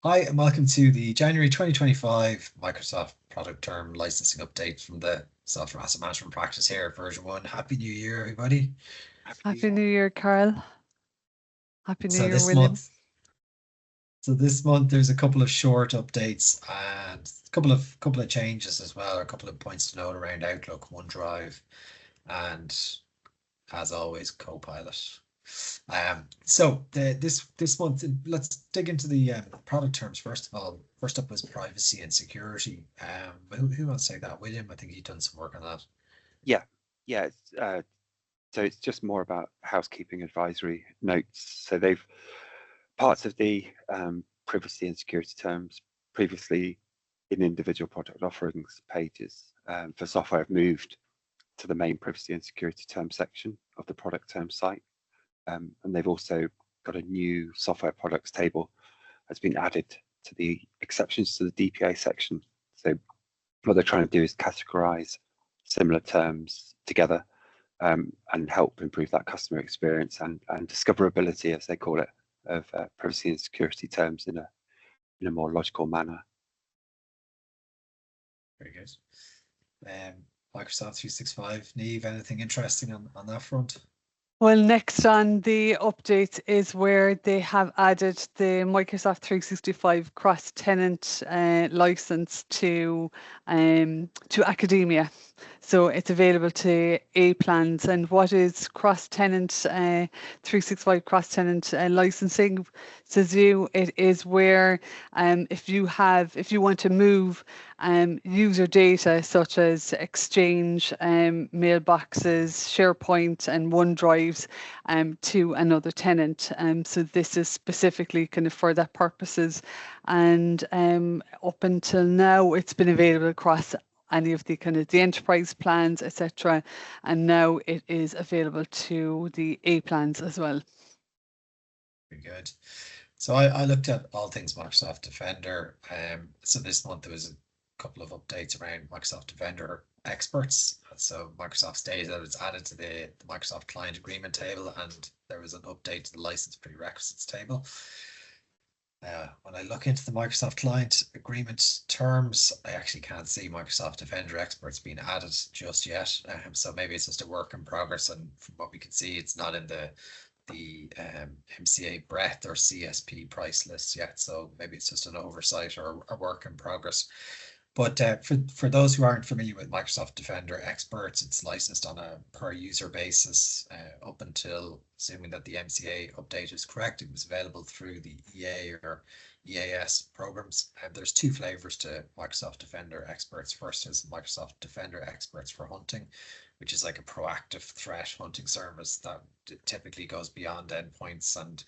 Hi, and welcome to the January 2025 Microsoft Product Term Licensing Update from the Software Asset Management Practice here, version 1. Happy New Year, everybody. Happy New Happy Year. New Year, Carl. Happy New So Year, this William. month, so this month there's a couple of short updates and a couple of changes as well, or a couple of points to note around Outlook, OneDrive, and as always, Copilot. This month, let's dig into the product terms first of all. First up was privacy and security. Who wants to take that? William, I think you've done some work on that. Yeah, so it's just more about housekeeping advisory notes. So they've parts of the privacy and security terms previously in individual product offerings pages for software have moved to the main privacy and security term section of the product term site. And they've also got a new software products table has been added to the exceptions to the DPA section. So what they're trying to do is categorize similar terms together and help improve that customer experience and discoverability, as they call it, of privacy and security terms in a more logical manner. Very good. Microsoft 365, Niamh, anything interesting on that front? Well, next on the update is where they have added the Microsoft 365 cross-tenant license to academia. So it's available to A plans. And what is cross-tenant 365 cross-tenant licensing? Says you it is where if you want to move user data such as Exchange, mailboxes, SharePoint, and OneDrives to another tenant. So this is specifically kind of for that purposes. And up until now, it's been available across any of the kind of the enterprise plans, etc. And now it is available to the A plans as well. Very good. So I looked at all things Microsoft Defender. So this month there was a couple of updates around Microsoft Defender experts. So Microsoft's data was added to the Microsoft client agreement table, and there was an update to the license prerequisites table. When I look into the Microsoft client agreement terms, I actually can't see Microsoft Defender experts being added just yet. So maybe it's just a work in progress, and from what we can see, it's not in the MCA breadth or CSP price lists yet. So maybe it's just an oversight or a work in progress. But for those who aren't familiar with Microsoft Defender experts, it's licensed on a per user basis up until, assuming that the MCA update is correct, it was available through the EA or EAS programs. And there's two flavors to Microsoft Defender experts. First is Microsoft Defender experts for hunting, which is like a proactive threat hunting service that typically goes beyond endpoints and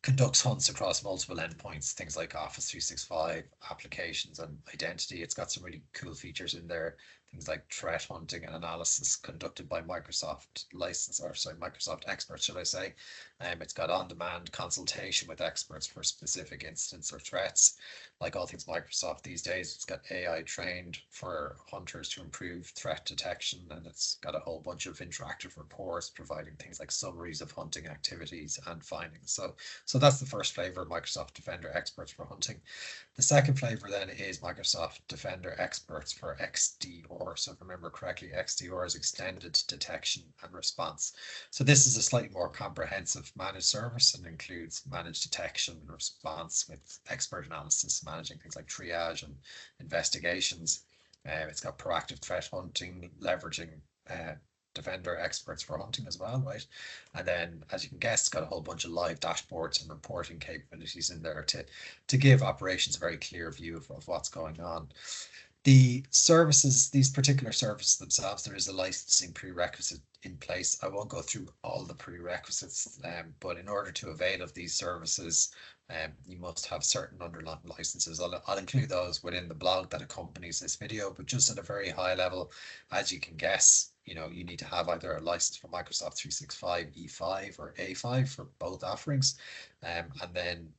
conducts hunts across multiple endpoints, things like Office 365, applications, and identity. It's got some really cool features in there, things like threat hunting and analysis conducted by Microsoft Microsoft experts, should I say. It's got on-demand consultation with experts for specific incidents or threats. Like all things Microsoft these days, it's got AI trained for hunters to improve threat detection, and it's got a whole bunch of interactive reports providing things like summaries of hunting activities and findings. So that's the first flavor of Microsoft Defender experts for hunting. The second flavor then is Microsoft Defender experts for XDR. So if I remember correctly, XDR is extended detection and response. So this is a slightly more comprehensive managed service and includes managed detection and response with expert analysis, managing things like triage and investigations. It's got proactive threat hunting, leveraging Defender experts for hunting as well, right? And then, as you can guess, it's got a whole bunch of live dashboards and reporting capabilities in there to give operations a very clear view of what's going on. The services, these particular services themselves, there is a licensing prerequisite in place. I won't go through all the prerequisites, but in order to avail of these services, you must have certain underlying licenses. I'll include those within the blog that accompanies this video, but just at a very high level, as you can guess, you need to have either a license for Microsoft 365 E5 or A5 for both offerings. And then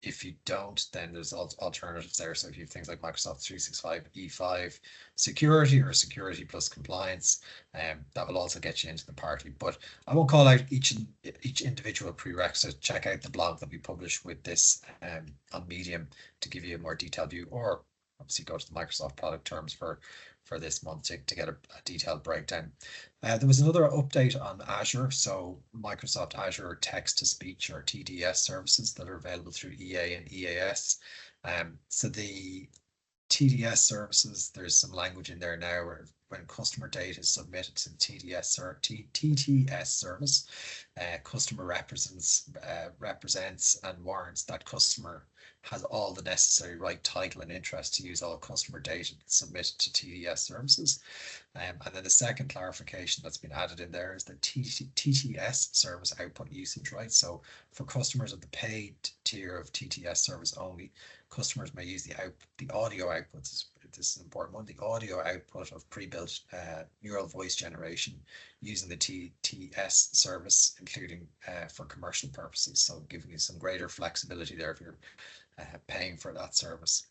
If you don't, then there's alternatives there. So if you have things like Microsoft 365 E5 security or security plus compliance, that will also get you into the party. But I won't call out each individual prerequisite. Check out the blog that we publish with this on Medium to give you a more detailed view, or obviously go to the Microsoft product terms for this month to get a detailed breakdown. There was another update on Azure. So Microsoft Azure text-to-speech, or TDS services that are available through EA and EAS. So the TDS services, there's some language in there now where when customer data is submitted to the TTS service, customer represents and warrants that customer has all the necessary right title and interest to use all customer data submitted to TDS services. And then the second clarification that's been added in there is the TTS service output usage rights. So for customers of the paid tier of TTS service only, customers may use the audio outputs. This is an important one. The audio output of pre-built neural voice generation using the TTS service, including for commercial purposes. So giving you some greater flexibility there if you're paying for that service.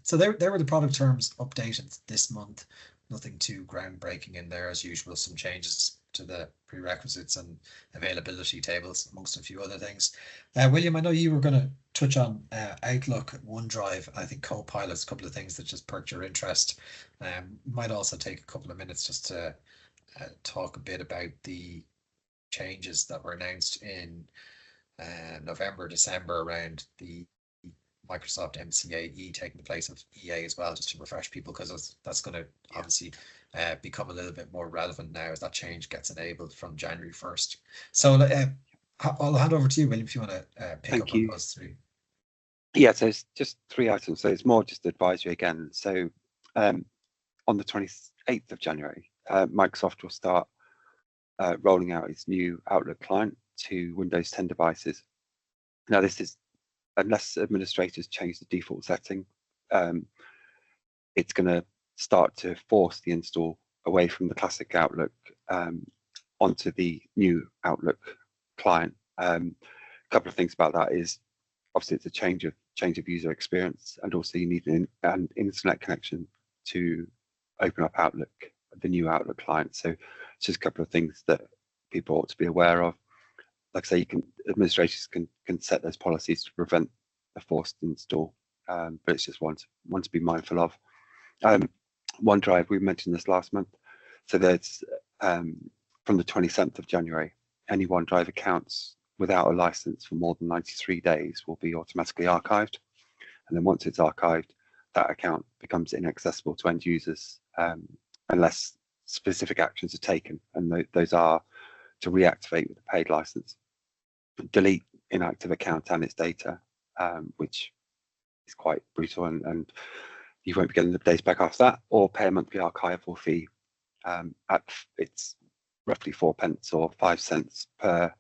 So there were the product terms updated this month. Nothing too groundbreaking in there as usual. Some changes to the prerequisites and availability tables, amongst a few other things. William, I know you were going to touch on Outlook, OneDrive, I think Copilot's a couple of things that just perked your interest. Might also take a couple of minutes just to talk a bit about the changes that were announced in November, December around the Microsoft MCAE taking the place of EA as well, just to refresh people, because that's going to obviously become a little bit more relevant now as that change gets enabled from January 1st. So I'll hand over to you, William, if you want to pick up on those three. Yeah, so it's just 3 items. So it's more just advisory again. So on the 28th of January, Microsoft will start rolling out its new Outlook client to Windows 10 devices. Now, this is, unless administrators change the default setting, it's going to start to force the install away from the classic Outlook onto the new Outlook client. A couple of things about that is, obviously, it's a change of user experience, and also you need an internet connection to open up Outlook, the new Outlook client. So it's just a couple of things that people ought to be aware of. Like I say, administrators can set those policies to prevent a forced install, but it's just one to be mindful of. OneDrive, we mentioned this last month. So there's from the 27th of January, any OneDrive accounts without a license for more than 93 days will be automatically archived. And then once it's archived, that account becomes inaccessible to end users unless specific actions are taken. And those are to reactivate with a paid license, delete inactive account and its data, which is quite brutal, and you won't be getting the data back after that, or pay a monthly archival fee it's roughly 4p or 5 cents per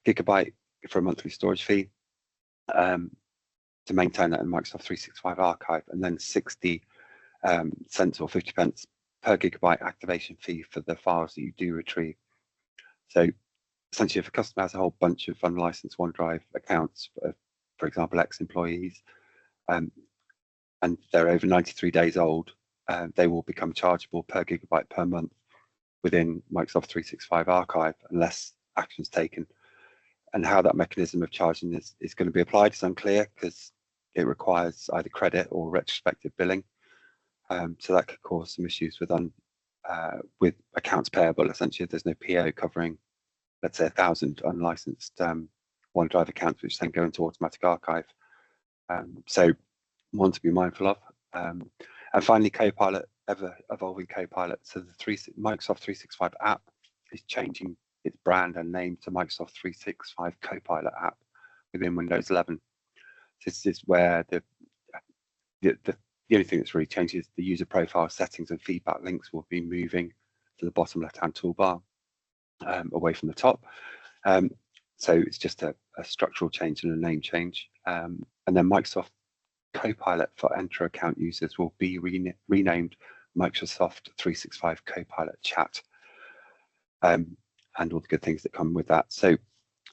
gigabyte for a monthly storage fee to maintain that in Microsoft 365 archive, and then 60 cents or 50p per gigabyte activation fee for the files that you do retrieve. So essentially, if a customer has a whole bunch of unlicensed OneDrive accounts, for example, ex-employees, and they're over 93 days old, they will become chargeable per gigabyte per month within Microsoft 365 archive unless actions taken. And how that mechanism of charging is going to be applied is unclear, because it requires either credit or retrospective billing. So that could cause some issues with accounts payable. Essentially, if there's no PO covering, let's say, 1,000 unlicensed OneDrive accounts, which then go into automatic archive. So one to be mindful of. And finally, Copilot, ever evolving Copilot. So the Microsoft 365 app is changing its brand and name to Microsoft 365 Copilot app within Windows 11. This is where the only thing that's really changed is the user profile settings and feedback links will be moving to the bottom left-hand toolbar away from the top. So it's just a structural change and a name change. And then Microsoft Copilot for Entra account users will be renamed Microsoft 365 Copilot Chat, and all the good things that come with that. So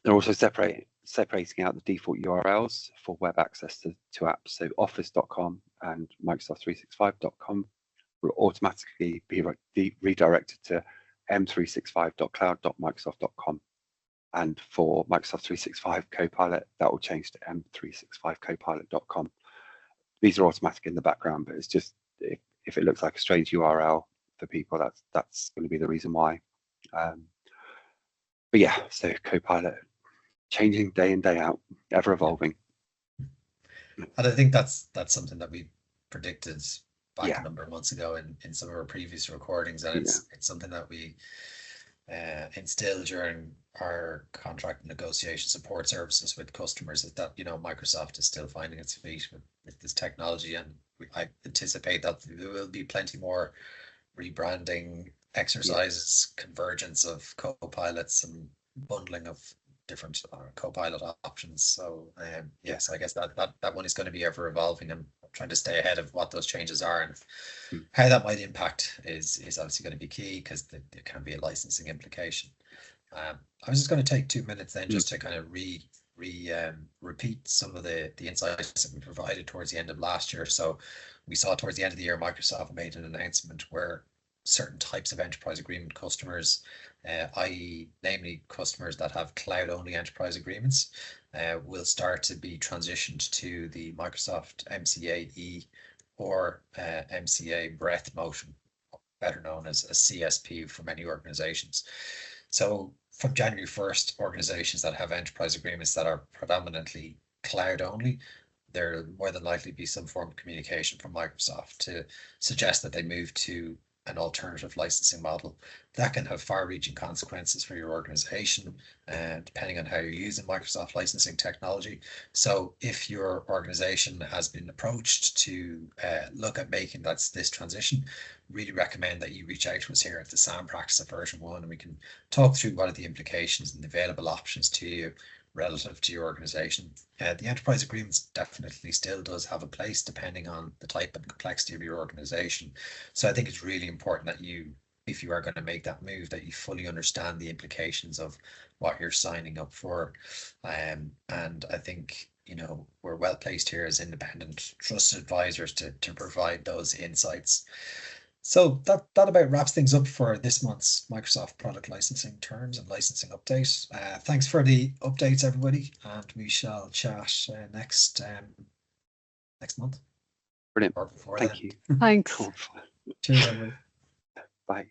they're also separating separating out the default URLs for web access to apps. So office.com and Microsoft365.com will automatically be redirected to m365.cloud.microsoft.com. And for Microsoft 365 Copilot, that will change to m365copilot.com. These are automatic in the background, but it's just if it looks like a strange URL for people, that's going to be the reason why. But yeah, so Copilot changing day in, day out, ever evolving. And I think that's something that we predicted back Yeah. a number of months ago in some of our previous recordings, and it's something that we instilled during our contract negotiation support services with customers, is that, you know, Microsoft is still finding its feet with this technology, and I anticipate that there will be plenty more rebranding exercises, convergence of co-pilots and bundling of different co-pilot options. So yes, I guess that one is going to be ever evolving, and trying to stay ahead of what those changes are and how that might impact is obviously going to be key, because there can be a licensing implication. I was just going to take 2 minutes then just to kind of repeat some of the insights that we provided towards the end of last year. So we saw towards the end of the year, Microsoft made an announcement where certain types of enterprise agreement customers, i.e. namely customers that have cloud-only enterprise agreements, will start to be transitioned to the Microsoft MCA-E or MCA Breadth Motion, better known as a CSP for many organizations. So from January 1st, organizations that have enterprise agreements that are predominantly cloud only, there'll more than likely be some form of communication from Microsoft to suggest that they move to an alternative licensing model. That can have far-reaching consequences for your organization, and depending on how you're using Microsoft licensing technology. So if your organization has been approached to look at making this transition, really recommend that you reach out to us here at the SAM practice of version 1, and we can talk through what are the implications and the available options to you relative to your organization. The enterprise agreements definitely still does have a place depending on the type and complexity of your organization. So I think it's really important that you, if you are going to make that move, that you fully understand the implications of what you're signing up for. And I think, you know, we're well placed here as independent trusted advisors to provide those insights. So that about wraps things up for this month's Microsoft product licensing terms and licensing update. Thanks for the updates, everybody, and we shall chat next month. Brilliant. Or before Thank then. you. Thanks. Cool. Cheers, everybody. Bye.